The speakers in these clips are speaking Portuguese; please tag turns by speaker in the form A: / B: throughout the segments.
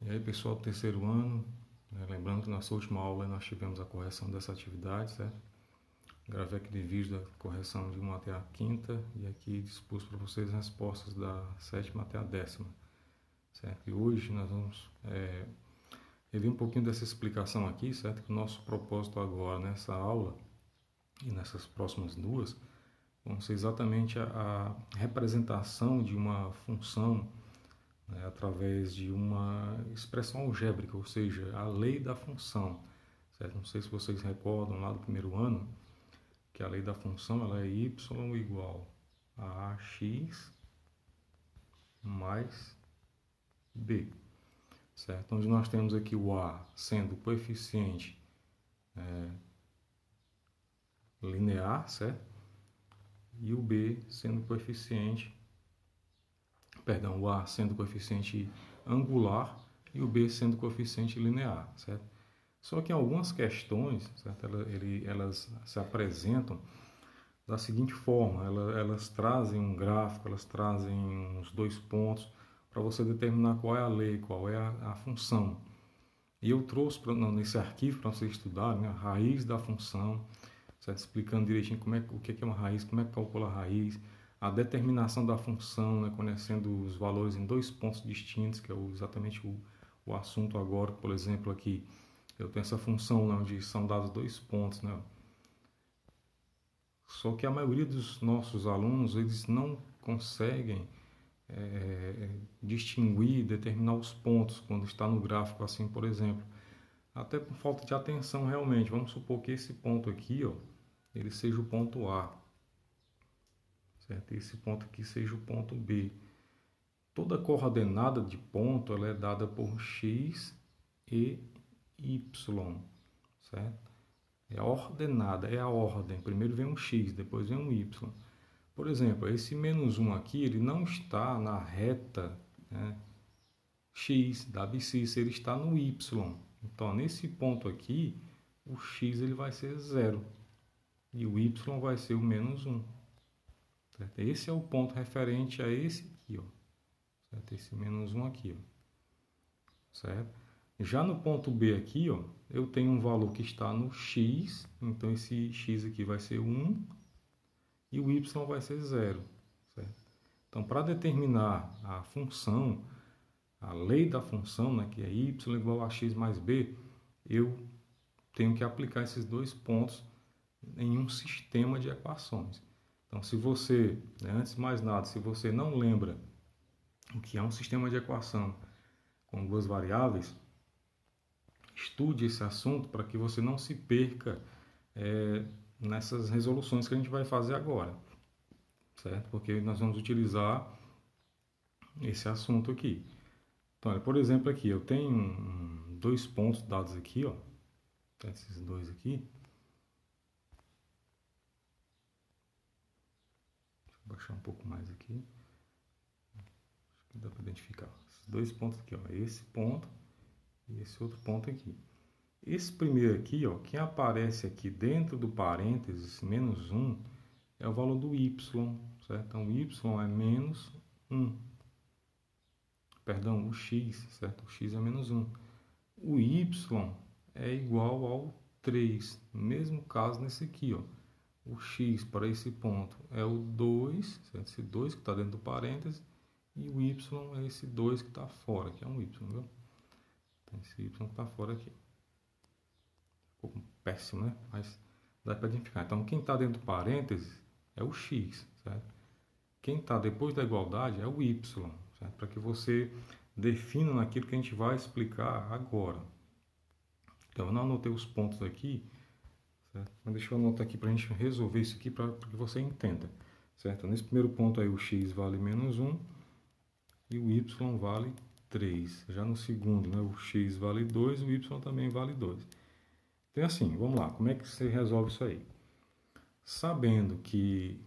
A: E aí, pessoal do terceiro ano, lembrando que na nossa última aula nós tivemos a correção dessa atividade, certo? Gravei aquele vídeo da correção de 1 até a quinta e aqui dispus para vocês as respostas da sétima até a décima, certo? E hoje nós vamos rever um pouquinho dessa explicação aqui, certo? Que o nosso propósito agora nessa aula e nessas próximas duas vão ser exatamente a representação de uma função, né, através de uma expressão algébrica, ou seja, a lei da função, certo? Não sei se vocês recordam lá do primeiro ano que a lei da função ela é y igual a ax mais b, certo? Onde nós temos aqui o a sendo coeficiente linear, certo? E o b sendo coeficiente, perdão, o a sendo coeficiente angular e o b sendo coeficiente linear, certo? Só que em algumas questões, certo? Elas se apresentam da seguinte forma: elas trazem um gráfico, elas trazem uns dois pontos para você determinar qual é a lei, qual é a função. E eu trouxe nesse arquivo para vocês estudarem, né, a raiz da função, certo? Explicando direitinho o que é uma raiz, como é que calcula a raiz, a determinação da função, né, conhecendo os valores em dois pontos distintos, que é exatamente o assunto agora. Por exemplo, aqui eu tenho essa função, né, onde são dados dois pontos, né? Só que a maioria dos nossos alunos eles não conseguem distinguir, determinar os pontos quando está no gráfico assim, por exemplo, até por falta de atenção realmente. Vamos supor que esse ponto aqui, ó, ele seja o ponto A, certo? Esse ponto aqui seja o ponto B. Toda coordenada de ponto ela é dada por x e y, certo? É a ordenada, é a ordem. Primeiro vem um x, depois vem um y. Por exemplo, esse menos 1 aqui, ele não está na reta, né, x da abscissa, ele está no y. Então, nesse ponto aqui, o x ele vai ser zero e o y vai ser o menos 1. Certo? Esse é o ponto referente a esse aqui, ó, certo? Esse menos 1 aqui, ó, certo? Já no ponto B aqui, ó, eu tenho um valor que está no x, então esse x aqui vai ser 1 e o y vai ser zero, certo? Então, para determinar a função, a lei da função, né, que é y igual a x mais b, eu tenho que aplicar esses dois pontos em um sistema de equações. Então, se você, né, antes de mais nada, se você não lembra o que é um sistema de equação com duas variáveis, estude esse assunto para que você não se perca nessas resoluções que a gente vai fazer agora, certo? Porque nós vamos utilizar esse assunto aqui. Então, olha, por exemplo, aqui eu tenho dois pontos dados aqui, ó, esses dois aqui. Deixa eu baixar um pouco mais aqui. Acho que dá para identificar. Esses dois pontos aqui, ó, esse ponto e esse outro ponto aqui. Esse primeiro aqui, ó, quem aparece aqui dentro do parênteses, menos 1, é o valor do y, certo? Então, y é menos 1. Perdão, o x, certo? O x é menos 1. O y é igual ao 3. No mesmo caso nesse aqui, ó. O x para esse ponto é o 2, certo? Esse 2 que está dentro do parênteses, e o y é esse 2 que está fora, que é um y, viu? Então, esse y que está fora aqui. Ficou péssimo, né? Mas dá para identificar. Então, quem está dentro do parênteses é o x, certo? Quem está depois da igualdade é o y, certo? Para que você defina naquilo que a gente vai explicar agora. Então, eu não anotei os pontos aqui, certo? Mas deixa eu anotar aqui para a gente resolver isso aqui para que você entenda, certo? Nesse primeiro ponto aí o x vale menos 1 e o y vale 3. Já no segundo, né, o x vale 2 e o y também vale 2. Então assim, vamos lá, como é que você resolve isso aí? Sabendo que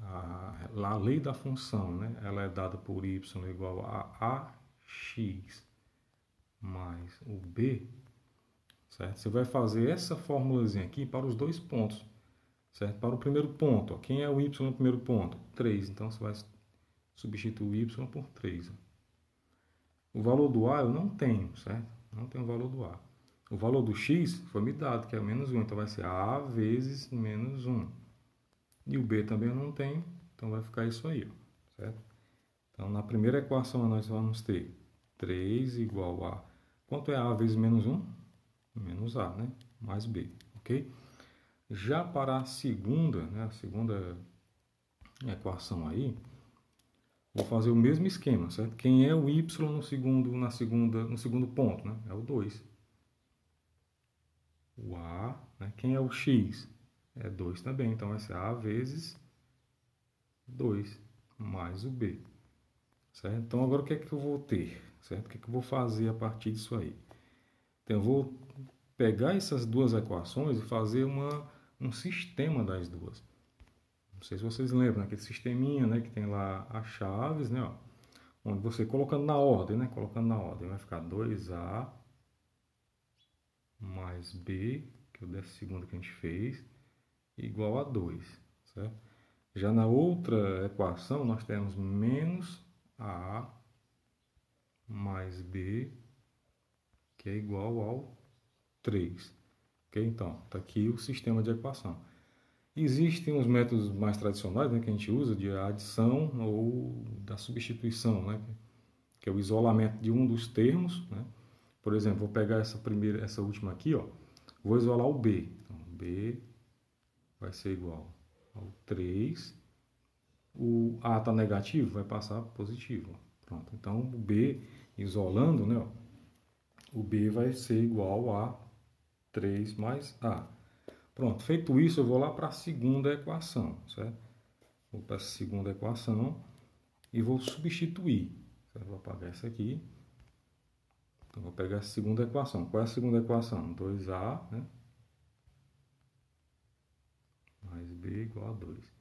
A: a lei da função, né, ela é dada por y igual a ax mais o b, certo? Você vai fazer essa formulazinha aqui para os dois pontos, certo? Para o primeiro ponto, ó, quem é o y no primeiro ponto? 3, então você vai substituir o y por 3. O valor do A eu não tenho, certo? Não tenho o valor do A. O valor do x foi me dado, que é menos 1. Então vai ser A vezes menos 1. E o B também eu não tenho, então vai ficar isso aí, ó, certo? Então na primeira equação nós vamos ter 3 igual a... Quanto é A vezes menos 1? Menos A, né? Mais B, ok? Já para a segunda, né? A segunda equação aí, vou fazer o mesmo esquema, certo? Quem é o y no segundo ponto, né? É o 2. O A, né? Quem é o x? É 2 também, então vai ser A vezes 2 mais o B, certo? Então agora o que é que eu vou ter, certo? O que é que eu vou fazer a partir disso aí? Então eu vou pegar essas duas equações e fazer um sistema das duas. Não sei se vocês lembram, aquele sisteminha, né, que tem lá as chaves, né, ó, onde você colocando na ordem, né, vai ficar 2A mais B, que é o dessa segunda que a gente fez, igual a 2, certo? Já na outra equação, nós temos menos A mais B, que é igual ao 3. Ok? Então, está aqui o sistema de equação. Existem os métodos mais tradicionais, né, que a gente usa, de adição ou da substituição, né, que é o isolamento de um dos termos. Né? Por exemplo, vou pegar essa última aqui, ó, vou isolar o B. Então, B vai ser igual ao 3. O A está negativo, vai passar positivo. Pronto. Então, o B, isolando, né, ó, o B vai ser igual a 3 mais A. Pronto, feito isso, eu vou lá para a segunda equação, certo? Vou para a segunda equação e vou substituir. Certo? Vou apagar essa aqui. Então, vou pegar a segunda equação. Qual é a segunda equação? 2A, né? Mais B igual a 2.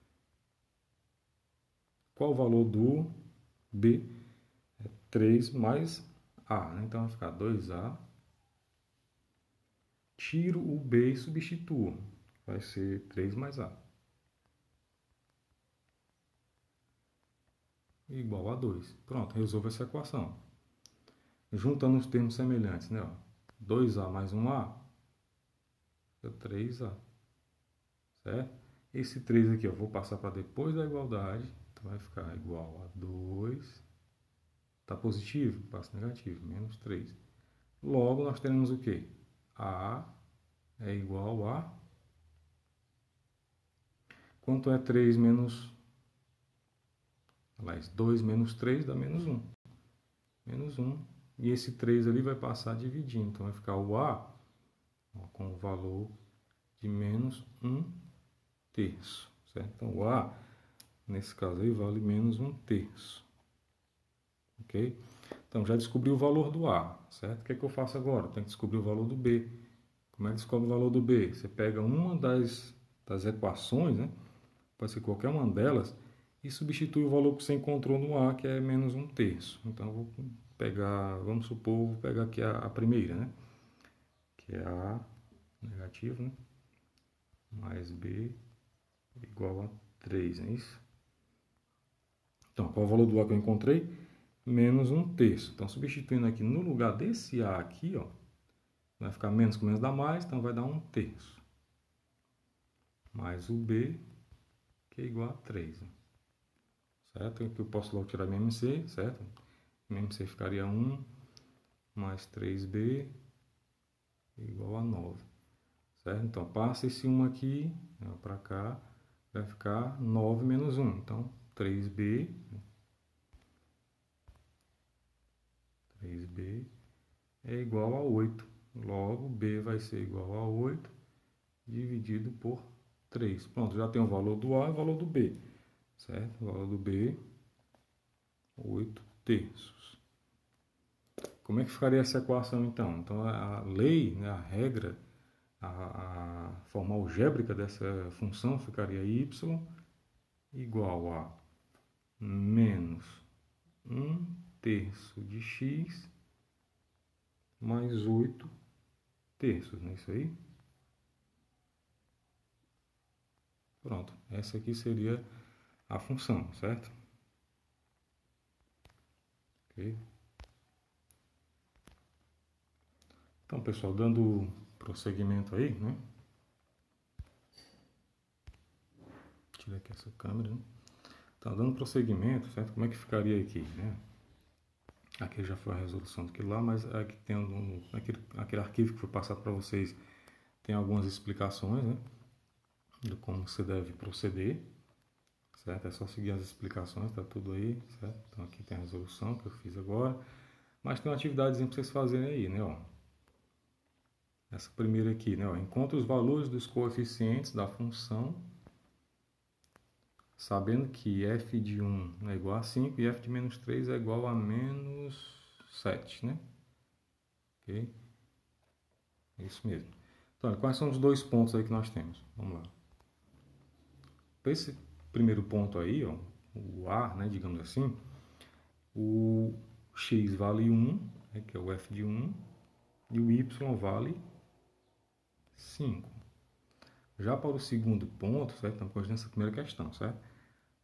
A: Qual o valor do B? É 3 mais A, né? Então vai ficar 2A. Tiro o B e substituo. Vai ser 3 mais A. Igual a 2. Pronto, resolvo essa equação. Juntando os termos semelhantes, né? 2A mais 1A é 3A. Certo? Esse 3 aqui eu vou passar para depois da igualdade. Então vai ficar igual a 2. Está positivo? Passa negativo. Menos 3. Logo, nós teremos o quê? A é igual a... Quanto é 3 menos... Aliás, 2 menos 3 dá menos 1. Menos 1. E esse 3 ali vai passar dividindo. Então vai ficar o A ó, com o valor de menos 1 terço. Certo? Então o A, nesse caso aí, vale menos 1 terço. Ok? Então já descobri o valor do A, certo? O que é que eu faço agora? Tenho que descobrir o valor do B. Como é que descobre o valor do B? Você pega uma das equações, né? Pode ser qualquer uma delas, e substitui o valor que você encontrou no A, que é menos 1 terço. Então eu vou pegar, vamos supor, vou pegar aqui a primeira, né? Que é A negativo, né? Mais B igual a 3, não é isso? Então, qual é o valor do A que eu encontrei? Menos 1 terço. Então, substituindo aqui no lugar desse A aqui, ó, vai ficar menos com menos dá mais, então vai dar 1 terço. Mais o B, que é igual a 3. Certo? Aqui eu posso logo tirar MMC, certo? MMC ficaria 1 mais 3B igual a 9. Certo? Então, passa esse 1 aqui para cá, vai ficar 9 menos 1. Então, 3B é igual a 8. Logo, B vai ser igual a 8 dividido por 3. Pronto, já tem o valor do A e o valor do B. Certo? O valor do B, 8 terços. Como é que ficaria essa equação, então? Então, a lei, né, a regra, a forma algébrica dessa função ficaria y igual a menos 1 terço de x mais 8 terços, não é isso aí? Pronto, essa aqui seria a função, certo? Ok? Então, pessoal, dando prosseguimento aí, né? Tirar aqui essa câmera, né? Tá dando prosseguimento, certo? Como é que ficaria aqui, né? Aqui já foi a resolução daquilo lá, mas aqui tem aquele arquivo que foi passado para vocês, tem algumas explicações, né? De como você deve proceder, certo? É só seguir as explicações, tá tudo aí, certo? Então aqui tem a resolução que eu fiz agora, mas tem uma atividade para vocês fazerem aí, né? Ó. Essa primeira aqui, né? Ó, encontre os valores dos coeficientes da função, sabendo que f de 1 é igual a 5 e f de menos 3 é igual a menos 7, né? Ok? É isso mesmo. Então, quais são os dois pontos aí que nós temos? Vamos lá. Para esse primeiro ponto aí, ó, o A, né, digamos assim, o x vale 1, né, que é o f de 1, e o y vale 5. Já para o segundo ponto, certo? Estamos corrigindo essa primeira questão, certo?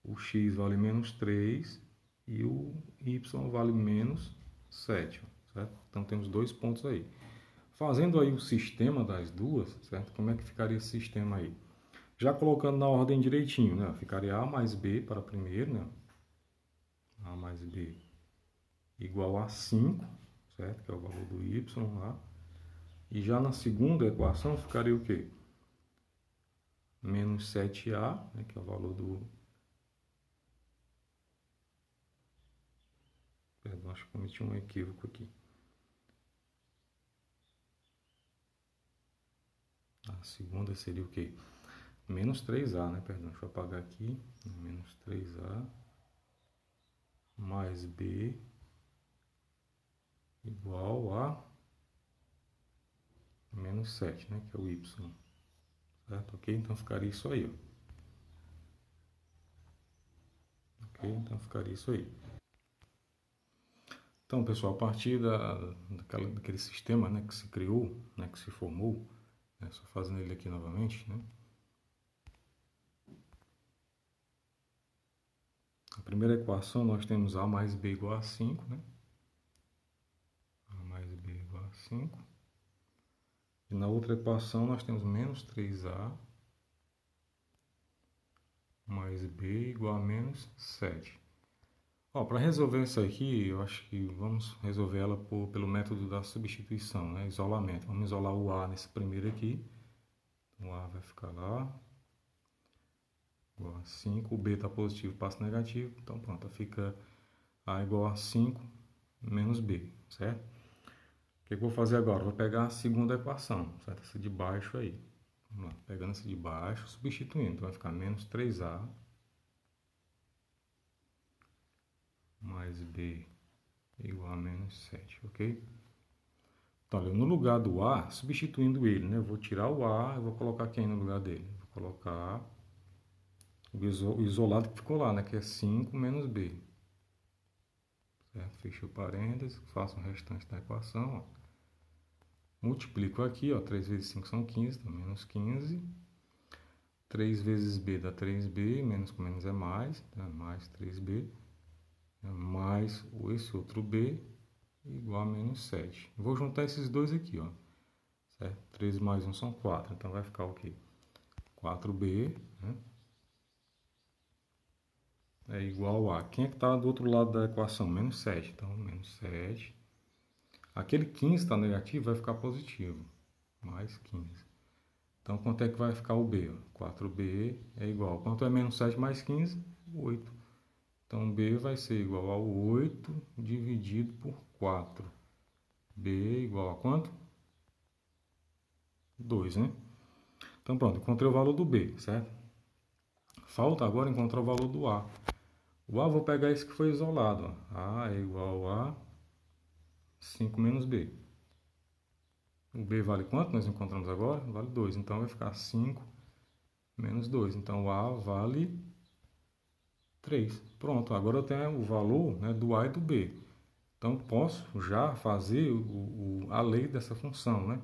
A: O x vale menos 3 e o y vale menos 7, certo? Então temos dois pontos aí. Fazendo aí o sistema das duas, certo? Como é que ficaria esse sistema aí? Já colocando na ordem direitinho, né? Ficaria A mais B para primeiro, né? A mais B igual a 5, certo? Que é o valor do y lá. E já na segunda equação ficaria o quê? Menos 7a, né? Que é o valor do... Perdão, acho que cometi um equívoco aqui. A segunda seria o quê? Menos 3a, né? Perdão, deixa eu apagar aqui. Menos 3a mais b igual a menos 7, né? Que é o y. Certo? Ok? Então ficaria isso aí, ó. Ok? Então ficaria isso aí. Então, pessoal, a partir daquele sistema, né, que se criou, né, que se formou, né, só fazendo ele aqui novamente, né? A primeira equação nós temos A mais B igual a 5, né? A mais B igual a 5. E na outra equação nós temos menos 3A mais B igual a menos 7. Para resolver isso aqui, eu acho que vamos resolver ela pelo método da substituição, né? Isolamento. Vamos isolar o A nesse primeiro aqui. O A vai ficar lá, igual a 5. O B está positivo, passa negativo. Então pronto, fica A igual a 5 menos B, certo? O que eu vou fazer agora? Vou pegar a segunda equação, certo? Essa de baixo aí. Vamos lá, pegando essa de baixo, substituindo. Então vai ficar menos 3A mais B igual a menos 7, ok? Então, olha, no lugar do A, substituindo ele, né? Eu vou tirar o A e vou colocar quem no lugar dele? Vou colocar o isolado que ficou lá, né? Que é 5 menos B. Certo? Fecho o parênteses, faço o restante da equação, ó. Multiplico aqui, ó, 3 vezes 5 são 15, então menos 15. 3 vezes B dá 3B, menos com menos é mais, tá? Mais 3B, mais esse outro B, igual a menos 7. Vou juntar esses dois aqui, ó. Certo? 3 mais 1 são 4, então vai ficar o quê? 4B, né? É igual a... Quem é que está do outro lado da equação? Menos 7, então menos 7. Aquele 15 está negativo, vai ficar positivo, mais 15. Então, quanto é que vai ficar o B? 4B é igual. Quanto é menos 7 mais 15? 8. Então, B vai ser igual a 8 dividido por 4. B igual a quanto? 2, né? Então, pronto, encontrei o valor do B, certo? Falta agora encontrar o valor do A. O A, vou pegar esse que foi isolado. Ó. A é igual a 5 menos B. O B vale quanto? Nós encontramos agora? Vale 2. Então, vai ficar 5 menos 2. Então, o A vale 3. Pronto, agora eu tenho o valor, né, do A e do B. Então, posso já fazer a lei dessa função, né?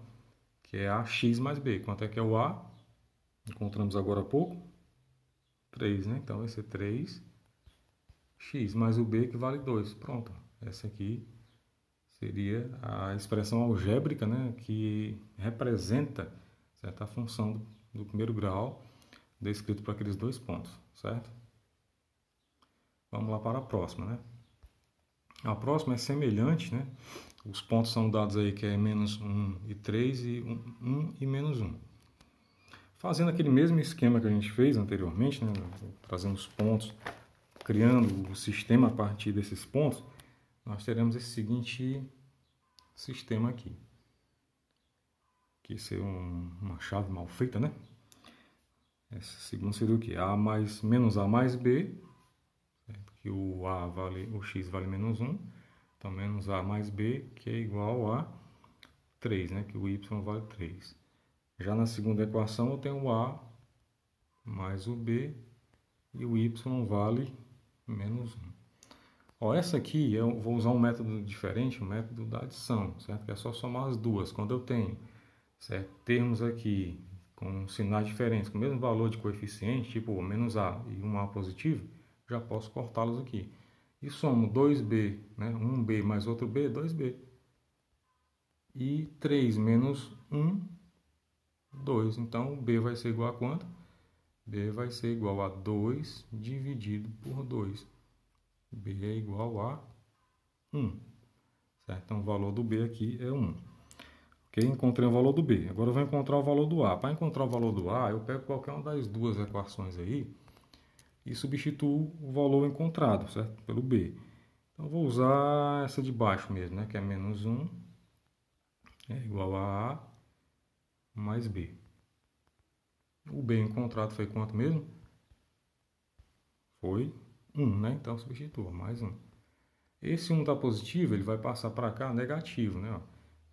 A: Que é AX mais B. Quanto é que é o A? Encontramos agora há pouco. 3, né? Então, vai ser 3x mais o B que vale 2. Pronto, essa aqui seria a expressão algébrica, né, que representa certa função do primeiro grau descrito por aqueles dois pontos, certo? Vamos lá para a próxima, né? A próxima é semelhante, né? Os pontos são dados aí que é menos 1 e 3 e 1 e menos 1. Fazendo aquele mesmo esquema que a gente fez anteriormente, né? Trazendo os pontos, criando o sistema a partir desses pontos, nós teremos esse seguinte sistema aqui. Que ser uma chave mal feita, né? Esse segundo seria o que? A mais, menos A mais B, certo? Que o A vale, o X vale menos 1. Então, menos A mais B, que é igual a 3, né? Que o Y vale 3. Já na segunda equação, eu tenho o A mais o B e o Y vale menos 1. Ó, essa aqui eu vou usar um método diferente, o método da adição, certo? Que é só somar as duas. Quando eu tenho, certo, termos aqui com sinais diferentes, com o mesmo valor de coeficiente, tipo menos A e um A positivo, já posso cortá-los aqui. E somo 2B, né? 1B mais outro B, 2B. E 3 menos 1, 2. Então, B vai ser igual a quanto? B vai ser igual a 2 dividido por 2. B é igual a 1. Certo? Então, o valor do B aqui é 1. Ok? Encontrei o valor do B. Agora eu vou encontrar o valor do A. Para encontrar o valor do A, eu pego qualquer uma das duas equações aí e substituo o valor encontrado, certo? Pelo B. Então, eu vou usar essa de baixo mesmo, né? Que é menos 1 é igual a A mais B. O B encontrado foi quanto mesmo? Foi 1, né? Então, substitua, mais 1. Esse 1 está positivo, ele vai passar para cá negativo, né?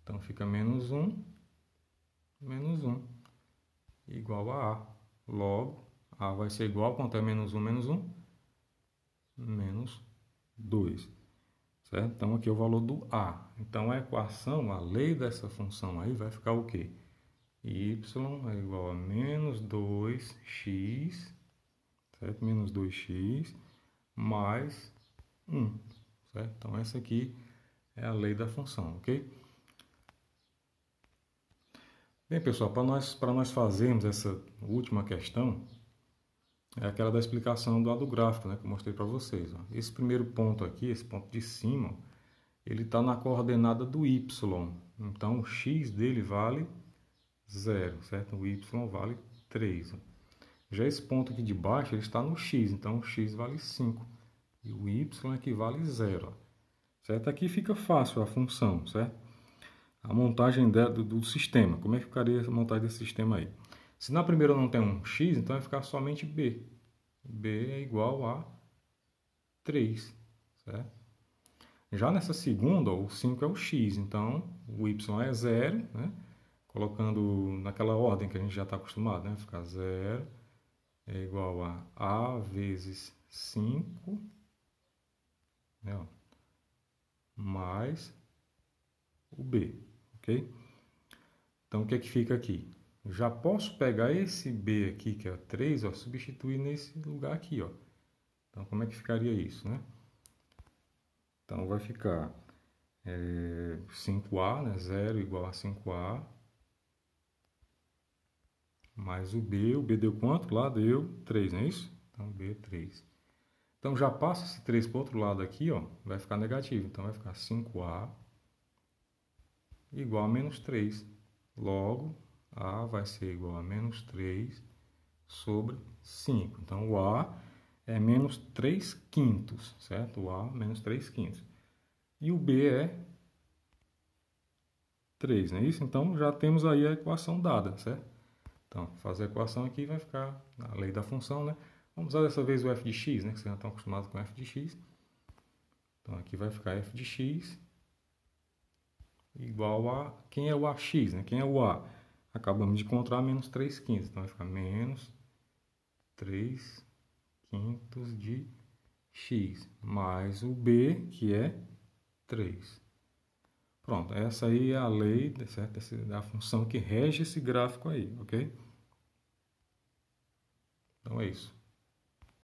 A: Então, fica menos 1, igual a A. Logo, A vai ser igual a quanto é menos 1 menos 1? Menos 2. Certo? Então, aqui é o valor do A. Então, a equação, a lei dessa função aí vai ficar o quê? Y é igual a menos 2x, certo? Menos 2x mais 1, certo? Então, essa aqui é a lei da função, ok? Bem, pessoal, para nós fazermos essa última questão, é aquela da explicação do lado gráfico, né, que eu mostrei para vocês. Ó. Esse primeiro ponto aqui, esse ponto de cima, ele está na coordenada do y. Então, o x dele vale 0, certo? O y vale 3. Ó. Já esse ponto aqui de baixo, ele está no x, então o x vale 5. E o y equivale a 0. Ó. Certo? Aqui fica fácil a função, certo? A montagem do sistema. Como é que ficaria a montagem desse sistema aí? Se na primeira não tem um x, então vai ficar somente b. B é igual a 3, certo? Já nessa segunda, o 5 é o x, então o y é 0, né? Colocando naquela ordem que a gente já está acostumado, né? Ficar 0 é igual a vezes 5, né? Mais o b, ok? Então, o que é que fica aqui? Já posso pegar esse b aqui, que é 3, ó, substituir nesse lugar aqui, ó. Então, como é que ficaria isso, né? Então, vai ficar 5a, né? 0 igual a 5a, mais o b deu quanto? Lá deu 3, não é isso? Então, b é 3. Então, já passa esse 3 para o outro lado aqui, ó, vai ficar negativo. Então, vai ficar 5a igual a menos 3. Logo, a vai ser igual a menos 3 sobre 5. Então, o a é menos 3 quintos, certo? O a menos 3 quintos. E o b é 3, não é isso? Então, já temos aí a equação dada, certo? Então, fazer a equação aqui vai ficar a lei da função, né? Vamos usar dessa vez o f de x, né? Que vocês já estão acostumados com f de x. Então, aqui vai ficar f de x igual a... Quem é o ax, né? Quem é o a? Acabamos de encontrar menos 3 quintos. Então, vai ficar menos 3 quintos de x mais o b, que é 3. Pronto, essa aí é a lei, certo? Essa é a função que rege esse gráfico aí, ok? Então é isso.